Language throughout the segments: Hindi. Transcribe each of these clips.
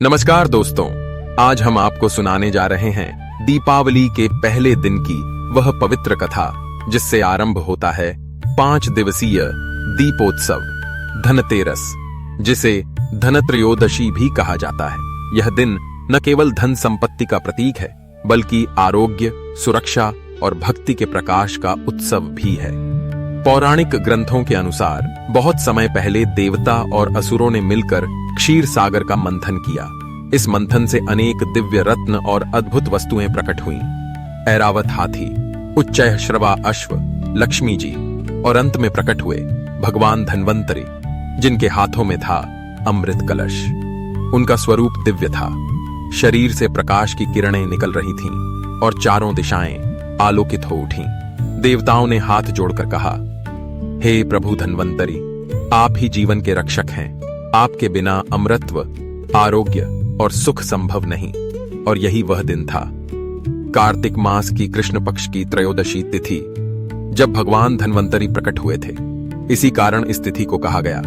नमस्कार दोस्तों, आज हम आपको सुनाने जा रहे हैं दीपावली के पहले दिन की वह पवित्र कथा जिससे आरंभ होता है 5 दिवसीय दीपोत्सव धनतेरस, जिसे धनत्रयोदशी भी कहा जाता है। यह दिन न केवल धन संपत्ति का प्रतीक है बल्कि आरोग्य, सुरक्षा और भक्ति के प्रकाश का उत्सव भी है। पौराणिक ग्रंथों के अनुसार बहुत समय पहले देवता और असुरों ने मिलकर क्षीर सागर का मंथन किया। इस मंथन से अनेक दिव्य रत्न और अद्भुत वस्तुएं प्रकट हुईं। ऐरावत हाथी, उच्चैःश्रवा अश्व, लक्ष्मी जी और अंत में प्रकट हुए भगवान धन्वंतरी, जिनके हाथों में था अमृत कलश। उनका स्वरूप दिव्य था। शरीर से प्रकाश की किरणें निकल रही थीं और चारों दिशाएं आलोकित हो उठीं। देवताओं ने हाथ जोड़कर कहा, हे प्रभु धन्वंतरी, आप ही जीवन के रक्षक हैं। आपके बिना अमरत्व, आरोग्य और सुख संभव नहीं। और यही वह दिन था, कार्तिक मास की कृष्ण पक्ष की त्रयोदशी तिथि, जब भगवान धन्वंतरी प्रकट हुए थे। इसी कारण इस तिथि को कहा गया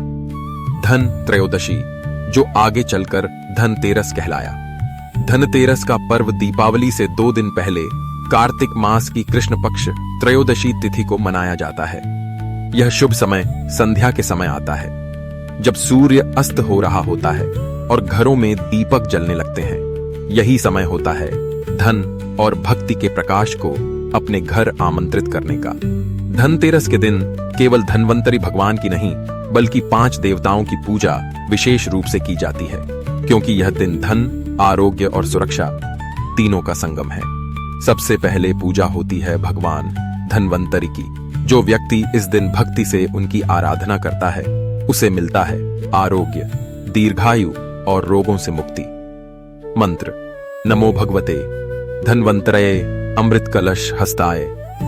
धन त्रयोदशी, जो आगे चलकर धनतेरस कहलाया। धनतेरस का पर्व दीपावली से 2 दिन पहले कार्तिक मास की कृष्ण पक्ष त्रयोदशी तिथि को मनाया जाता है। यह शुभ समय संध्या के समय आता है, जब सूर्य अस्त हो रहा होता है और घरों में दीपक जलने लगते हैं। यही समय होता है धन और भक्ति के प्रकाश को अपने घर आमंत्रित करने का। धनतेरस के दिन केवल धन्वंतरी भगवान की नहीं बल्कि 5 देवताओं की पूजा विशेष रूप से की जाती है, क्योंकि यह दिन धन, आरोग्य और सुरक्षा तीनों का संगम है। सबसे पहले पूजा होती है भगवान धन्वंतरी की। जो व्यक्ति इस दिन भक्ति से उनकी आराधना करता है उसे मिलता है आरोग्य, दीर्घायु और रोगों से मुक्ति। मंत्र: नमो भगवते धन्वंतरये अमृत कलश हस्ताय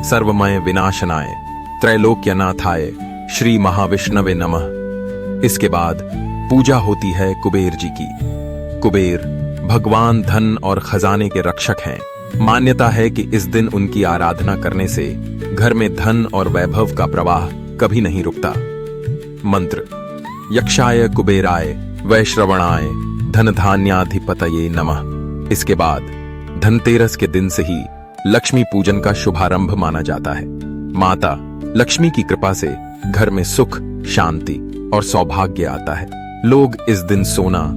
सर्वमय विनाशनाय त्रैलोक्यनाथाय श्री महाविष्णवे नमः। इसके बाद पूजा होती है कुबेर जी की। कुबेर भगवान धन और खजाने के रक्षक हैं। मान्यता है कि इस दिन उनकी आराधना करने से घर में धन और वैभव का प्रवाह कभी नहीं रुकता। मंत्र: यक्षाय कुबेराय वैश्रवणाय धनधान्याधिपतये नमः। इसके बाद धनतेरस के दिन से ही लक्ष्मी पूजन का शुभारंभ माना जाता है। माता लक्ष्मी की कृपा से घर में सुख, शांति और सौभाग्य आता है। लोग इस दिन सोना,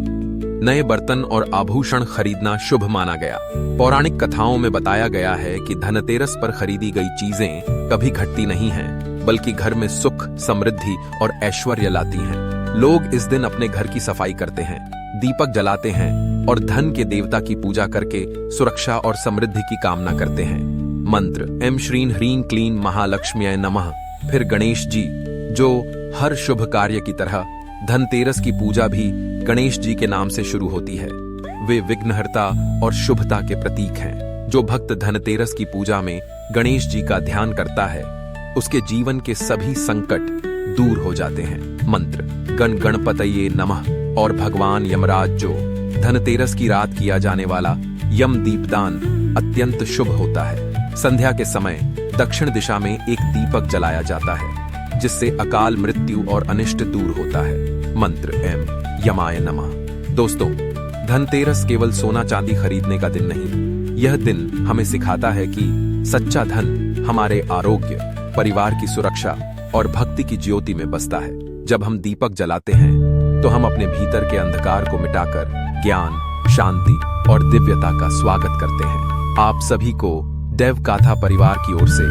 नए बर्तन और आभूषण खरीदना शुभ माना गया। पौराणिक कथाओं में बताया गया है कि धनतेरस पर खरीदी गई चीजें कभी घटती नहीं हैं, बल्कि घर में सुख, समृद्धि और ऐश्वर्य लाती हैं। लोग इस दिन अपने घर की सफाई करते हैं, दीपक जलाते हैं और धन के देवता की पूजा करके सुरक्षा और समृद्धि की कामना करते हैं। मंत्र: ऐं श्रीं ह्रीं क्लीं महालक्ष्म्यै नमः। फिर गणेश जी, जो हर शुभ कार्य की तरह धनतेरस की पूजा भी गणेश जी के नाम से शुरू होती है। वे विघ्नहर्ता और शुभता के प्रतीक हैं। जो भक्त धनतेरस की पूजा में गणेश जी का ध्यान करता है, उसके जीवन के सभी संकट दूर हो जाते हैं। मंत्र: गण गणपतये नमः। और भगवान यमराज, जो धनतेरस की रात किया जाने वाला यम दीपदान अत्यंत शुभ होता है। संध्या के समय दक्षिण दिशा में एक दीपक जलाया जाता है, जिससे अकाल मृत्यु और अनिष्ट दूर होता है। मंत्र: ऐं यमाय नमः। दोस्तों, धनतेरस केवल सोना चांदी खरीदने का दिन नहीं, यह दिन हमें सिखाता है कि सच्चा धन हमारे आरोग्य, परिवार की सुरक्षा और भक्ति की ज्योति में बसता है। जब हम दीपक जलाते हैं तो हम अपने भीतर के अंधकार को मिटाकर ज्ञान, शांति और दिव्यता का स्वागत करते हैं। आप सभी को देवकाथा परिवार की ओर से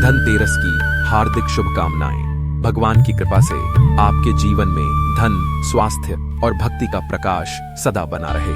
धनतेरस की हार्दिक शुभकामनाएं। भगवान की कृपा से आपके जीवन में धन, स्वास्थ्य और भक्ति का प्रकाश सदा बना रहे।